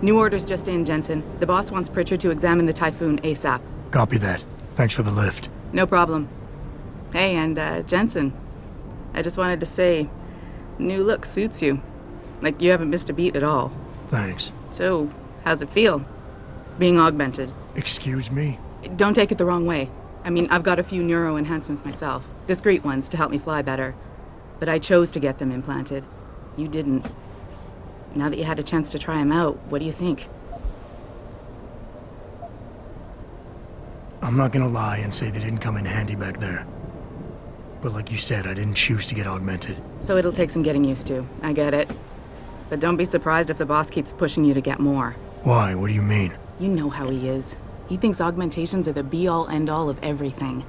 New orders just in, Jensen. The boss wants Pritchard to examine the Typhoon ASAP. Copy that. Thanks for the lift. No problem. Hey, and Jensen, I just wanted to say, new look suits you. Like you haven't missed a beat at all. Thanks. So, how's it feel? Being augmented? Excuse me? Don't take it the wrong way. I mean, I've got a few neuro enhancements myself. Discreet ones to help me fly better. But I chose to get them implanted. You didn't. Now that you had a chance to try them out, what do you think? I'm not gonna lie and say they didn't come in handy back there. But like you said, I didn't choose to get augmented. So it'll take some getting used to. I get it. But don't be surprised if the boss keeps pushing you to get more. Why? What do you mean? You know how he is. He thinks augmentations are the be-all, end-all of everything.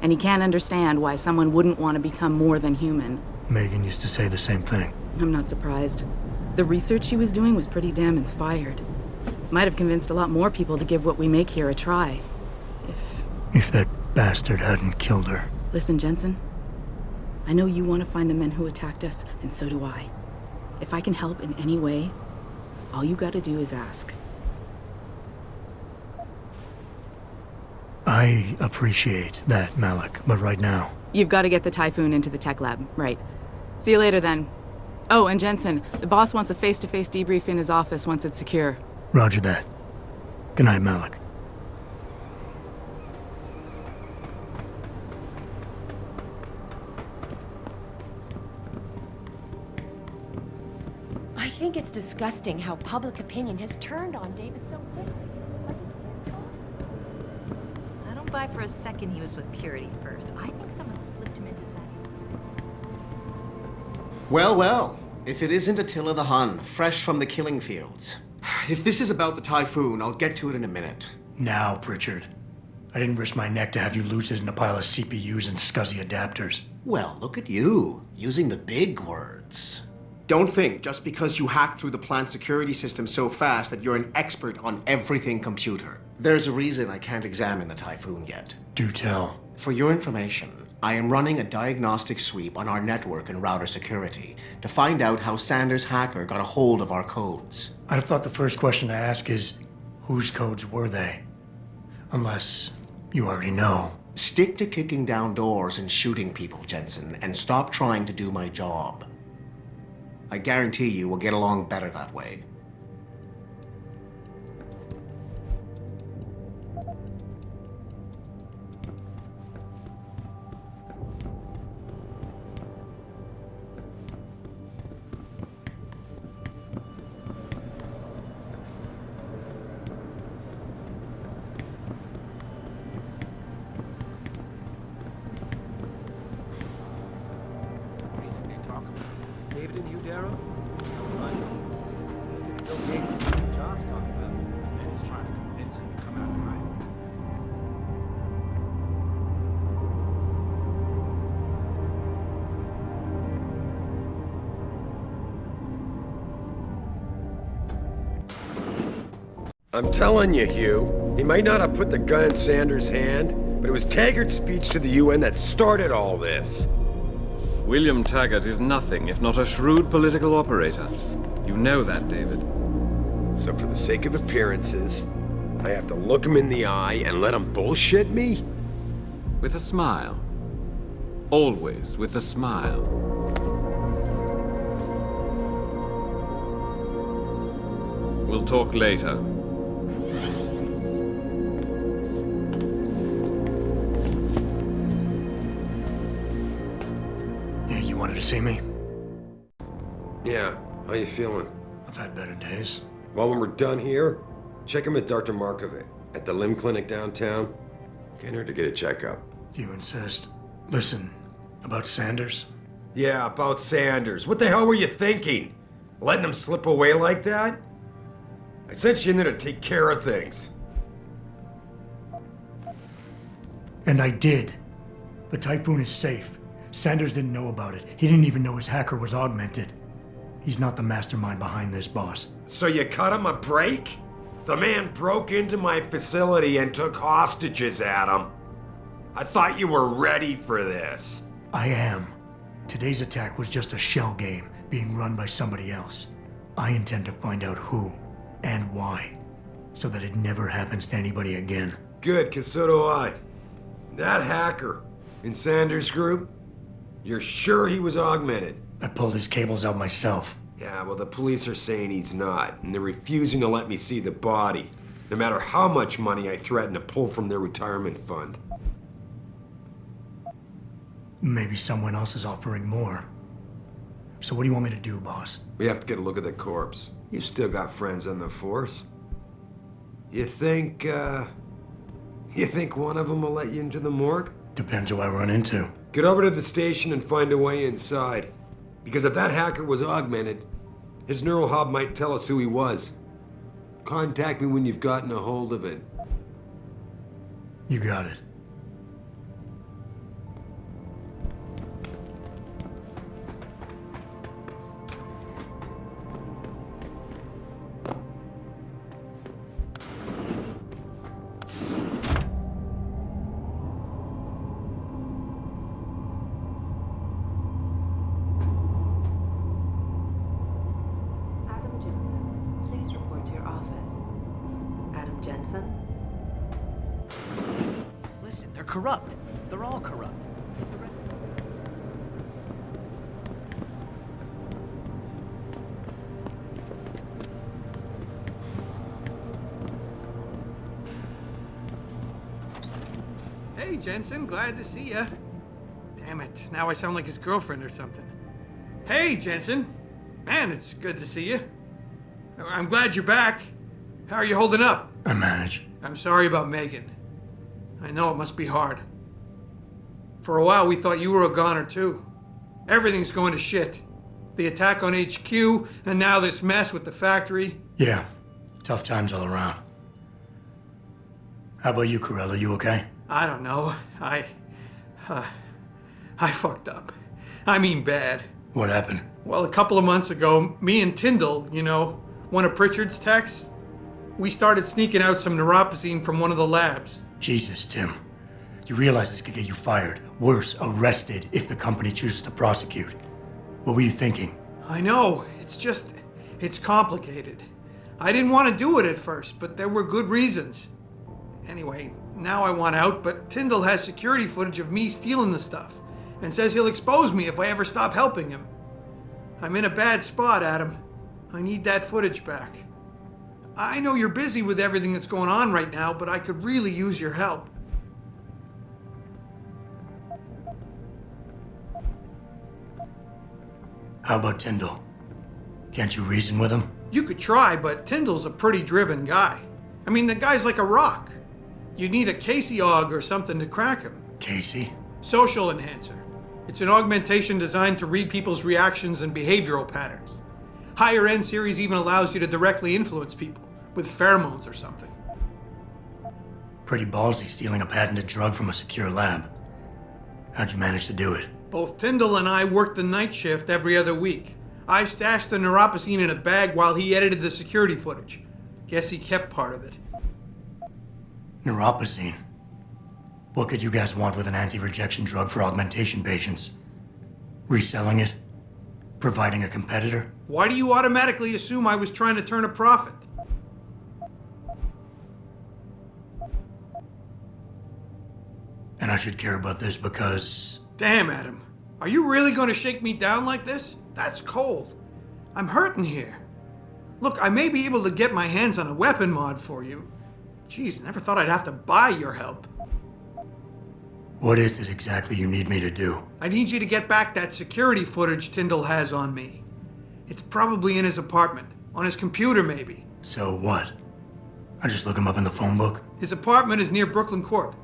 And he can't understand why someone wouldn't want to become more than human. Megan used to say the same thing. I'm not surprised. The research she was doing was pretty damn inspired. Might have convinced a lot more people to give what we make here a try. If that bastard hadn't killed her. Listen, Jensen. I know you want to find the men who attacked us, and so do I. If I can help in any way, all you gotta do is ask. I appreciate that, Malik, but right now... You've got to get the Typhoon into the tech lab, right. See you later, then. Oh, and Jensen, the boss wants a face-to-face debrief in his office once it's secure. Roger that. Good night, Malik. I think it's disgusting how public opinion has turned on David so quickly. I don't buy for a second he was with Purity first. I think someone slipped him into that. Well, well. If it isn't Attila the Hun, fresh from the killing fields. If this is about the Typhoon, I'll get to it in a minute. Now, Pritchard. I didn't risk my neck to have you lose it in a pile of CPUs and scuzzy adapters. Well, look at you, using the big words. Don't think just because you hacked through the plant security system so fast that you're an expert on everything computer. There's a reason I can't examine the Typhoon yet. Do tell. For your information, I am running a diagnostic sweep on our network and router security to find out how Sanders' hacker got a hold of our codes. I'd have thought the first question to ask is, whose codes were they? Unless you already know. Stick to kicking down doors and shooting people, Jensen, and stop trying to do my job. I guarantee you we'll get along better that way. David and you, Darrow? John's talking about. And he's trying to convince him to come out right. I'm telling you, Hugh, he might not have put the gun in Sanders' hand, but it was Taggart's speech to the UN that started all this. William Taggart is nothing if not a shrewd political operator. You know that, David. So for the sake of appearances, I have to look him in the eye and let him bullshit me? With a smile. Always with a smile. We'll talk later. You wanted to see me? Yeah, how you feeling? I've had better days. Well, when we're done here, check him with Dr. Markovic at the limb clinic downtown. Get her to get a checkup. If you insist. Listen, about Sanders? Yeah, about Sanders. What the hell were you thinking? Letting him slip away like that? I sent you in there to take care of things. And I did. The Typhoon is safe. Sanders didn't know about it. He didn't even know his hacker was augmented. He's not the mastermind behind this, boss. So you cut him a break? The man broke into my facility and took hostages at him. I thought you were ready for this. I am. Today's attack was just a shell game being run by somebody else. I intend to find out who. and why, so that it never happens to anybody again. Good, because so do I. That hacker in Sanders' group, you're sure he was augmented? I pulled his cables out myself. Yeah, well, the police are saying he's not, and they're refusing to let me see the body, no matter how much money I threaten to pull from their retirement fund. Maybe someone else is offering more. So what do you want me to do, boss? We have to get a look at the corpse. You still got friends on the force. You think one of them will let you into the morgue? Depends who I run into. Get over to the station and find a way inside. Because if that hacker was augmented, his neural hub might tell us who he was. Contact me when you've gotten a hold of it. You got it. Listen, they're corrupt. They're all corrupt. Hey, Jensen, glad to see ya. Damn it, now I sound like his girlfriend or something. Hey, Jensen. Man, it's good to see you. I'm glad you're back. How are you holding up? I manage. I'm sorry about Megan. I know it must be hard. For a while, we thought you were a goner, too. Everything's going to shit. The attack on HQ, and now this mess with the factory. Yeah, tough times all around. How about you, Corella? You okay? I don't know. I fucked up. I mean bad. What happened? Well, a couple of months ago, me and Tyndall, you know, one of Pritchard's techs, we started sneaking out some neuropozyne from one of the labs. Jesus, Tim. You realize this could get you fired. Worse, arrested if the company chooses to prosecute. What were you thinking? I know. It's complicated. I didn't want to do it at first, but there were good reasons. Anyway, now I want out, but Tyndall has security footage of me stealing the stuff and says he'll expose me if I ever stop helping him. I'm in a bad spot, Adam. I need that footage back. I know you're busy with everything that's going on right now, but I could really use your help. How about Tyndall? Can't you reason with him? You could try, but Tyndall's a pretty driven guy. I mean, the guy's like a rock. You'd need a Casey aug or something to crack him. Casey? Social enhancer. It's an augmentation designed to read people's reactions and behavioral patterns. Higher end series even allows you to directly influence people with pheromones or something. Pretty ballsy stealing a patented drug from a secure lab. How'd you manage to do it? Both Tyndall and I worked the night shift every other week. I stashed the neuropozyne in a bag while he edited the security footage. Guess he kept part of it. Neuropozyne? What could you guys want with an anti-rejection drug for augmentation patients? Reselling it? Providing a competitor? Why do you automatically assume I was trying to turn a profit? And I should care about this because... Damn, Adam. Are you really going to shake me down like this? That's cold. I'm hurting here. Look, I may be able to get my hands on a weapon mod for you. Jeez, never thought I'd have to buy your help. What is it exactly you need me to do? I need you to get back that security footage Tyndall has on me. It's probably in his apartment. On his computer, maybe. So what? I just look him up in the phone book? His apartment is near Brooklyn Court.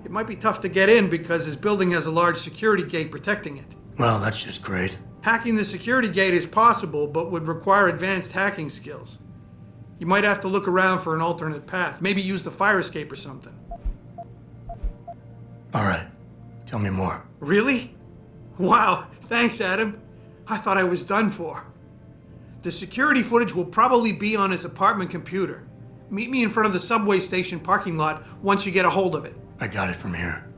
It might be tough to get in because his building has a large security gate protecting it. Well, that's just great. Hacking the security gate is possible, but would require advanced hacking skills. You might have to look around for an alternate path. Maybe use the fire escape or something. All right. Tell me more. Really? Wow, thanks, Adam. I thought I was done for. The security footage will probably be on his apartment computer. Meet me in front of the subway station parking lot once you get a hold of it. I got it from here.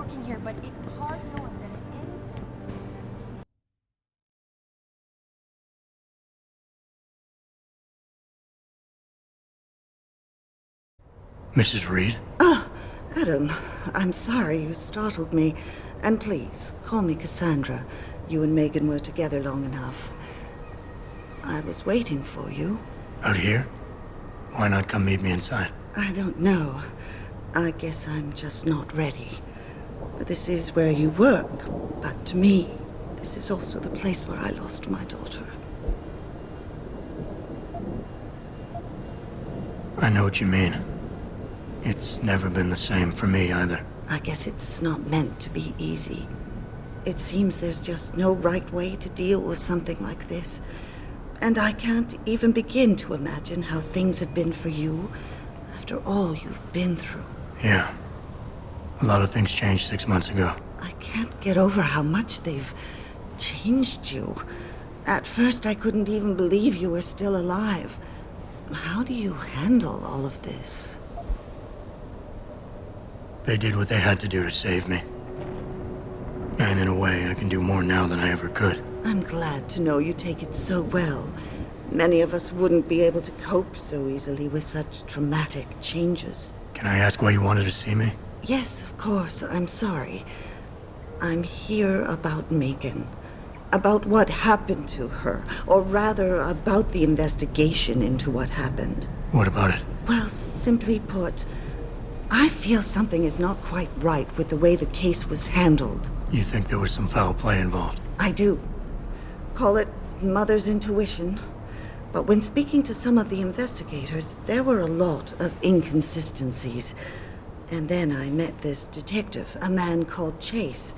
talking here, but it's hard knowing that at any Mrs. Reed? Adam, I'm sorry you startled me. And please, call me Cassandra. You and Megan were together long enough. I was waiting for you. Out here? Why not come meet me inside? I don't know. I guess I'm just not ready. This is where you work, but to me, this is also the place where I lost my daughter. I know what you mean. It's never been the same for me either. I guess it's not meant to be easy. It seems there's just no right way to deal with something like this. And I can't even begin to imagine how things have been for you after all you've been through. Yeah. A lot of things changed 6 months ago. I can't get over how much they've changed you. At first, I couldn't even believe you were still alive. How do you handle all of this? They did what they had to do to save me. And in a way, I can do more now than I ever could. I'm glad to know you take it so well. Many of us wouldn't be able to cope so easily with such traumatic changes. Can I ask why you wanted to see me? Yes, of course. I'm sorry. I'm here about Megan. About what happened to her. Or rather, about the investigation into what happened. What about it? Well, simply put, I feel something is not quite right with the way the case was handled. You think there was some foul play involved? I do. Call it mother's intuition. But when speaking to some of the investigators, there were a lot of inconsistencies. And then I met this detective, a man called Chase.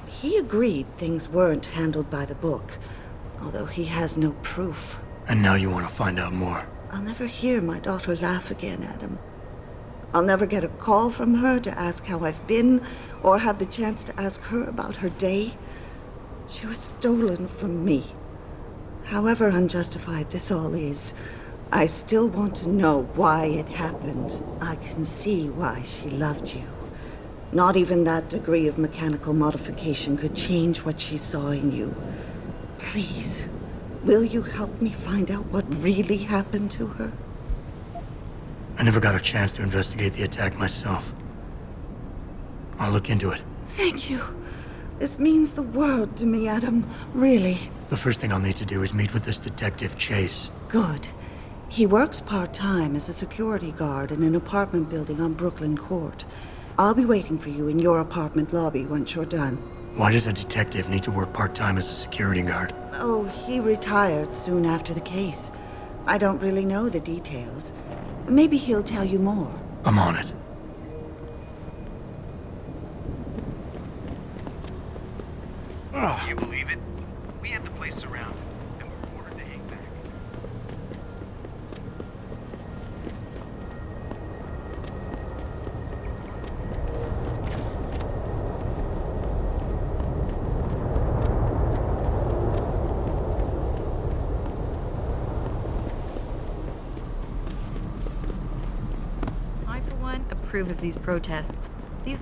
He agreed things weren't handled by the book, although he has no proof. And now you want to find out more? I'll never hear my daughter laugh again, Adam. I'll never get a call from her to ask how I've been, or have the chance to ask her about her day. She was stolen from me. However unjustified this all is, I still want to know why it happened. I can see why she loved you. Not even that degree of mechanical modification could change what she saw in you. Please, will you help me find out what really happened to her? I never got a chance to investigate the attack myself. I'll look into it. Thank you. This means the world to me, Adam. Really. The first thing I'll need to do is meet with this detective, Chase. Good. He works part-time as a security guard in an apartment building on Brooklyn Court. I'll be waiting for you in your apartment lobby once you're done. Why does a detective need to work part-time as a security guard? Oh, he retired soon after the case. I don't really know the details. Maybe he'll tell you more. I'm on it. Can you believe it? We had the place surrounded, and we were ordered to hang back. I, for one, approve of these protests. These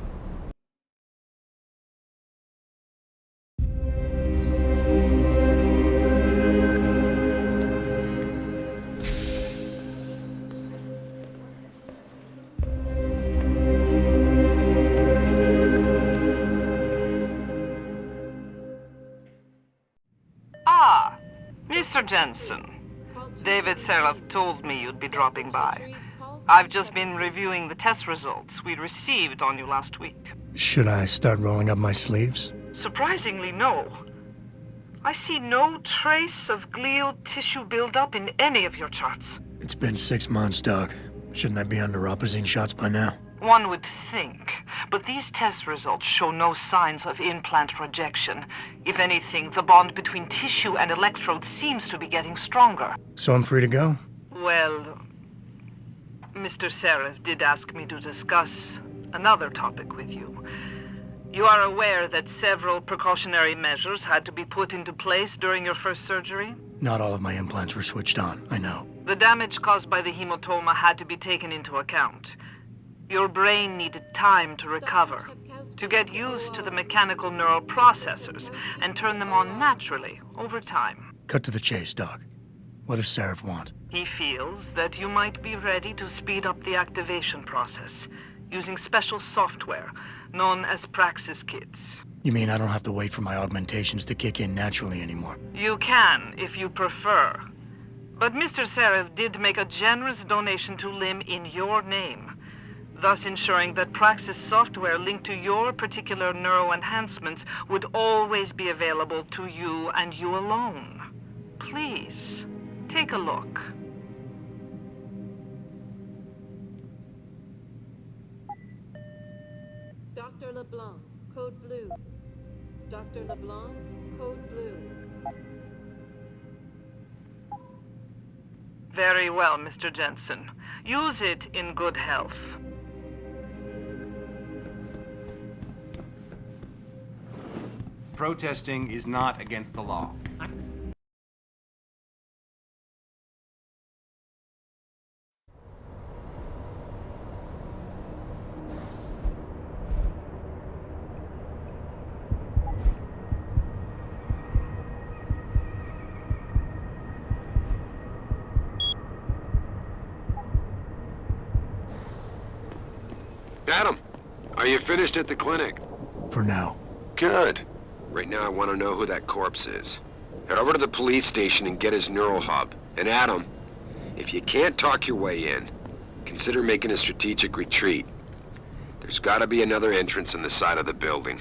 Mr. Jensen, David Seraph told me you'd be dropping by. I've just been reviewing the test results we received on you last week. Should I start rolling up my sleeves? Surprisingly, no. I see no trace of glial tissue buildup in any of your charts. It's been 6 months, Doc. Shouldn't I be under Ropazine shots by now? One would think, but these test results show no signs of implant rejection. If anything, the bond between tissue and electrodes seems to be getting stronger. So I'm free to go? Well, Mr. Seraph did ask me to discuss another topic with you. You are aware that several precautionary measures had to be put into place during your first surgery? Not all of my implants were switched on, I know. The damage caused by the hematoma had to be taken into account. Your brain needed time to recover. to get used to the mechanical neural processors and turn them on naturally over time. Cut to the chase, Doc. What does Seraph want? He feels that you might be ready to speed up the activation process using special software known as Praxis kits. You mean I don't have to wait for my augmentations to kick in naturally anymore? You can, if you prefer. But Mr. Seraph did make a generous donation to LIM in your name, thus ensuring that Praxis software linked to your particular neuroenhancements would always be available to you and you alone. Please, take a look. Dr. LeBlanc, code blue. Dr. LeBlanc, code blue. Very well, Mr. Jensen. Use it in good health. Protesting is not against the law. Adam, are you finished at the clinic? For now. Good. Right now I want to know who that corpse is. Head over to the police station and get his neural hub. And Adam, if you can't talk your way in, consider making a strategic retreat. There's got to be another entrance in the side of the building.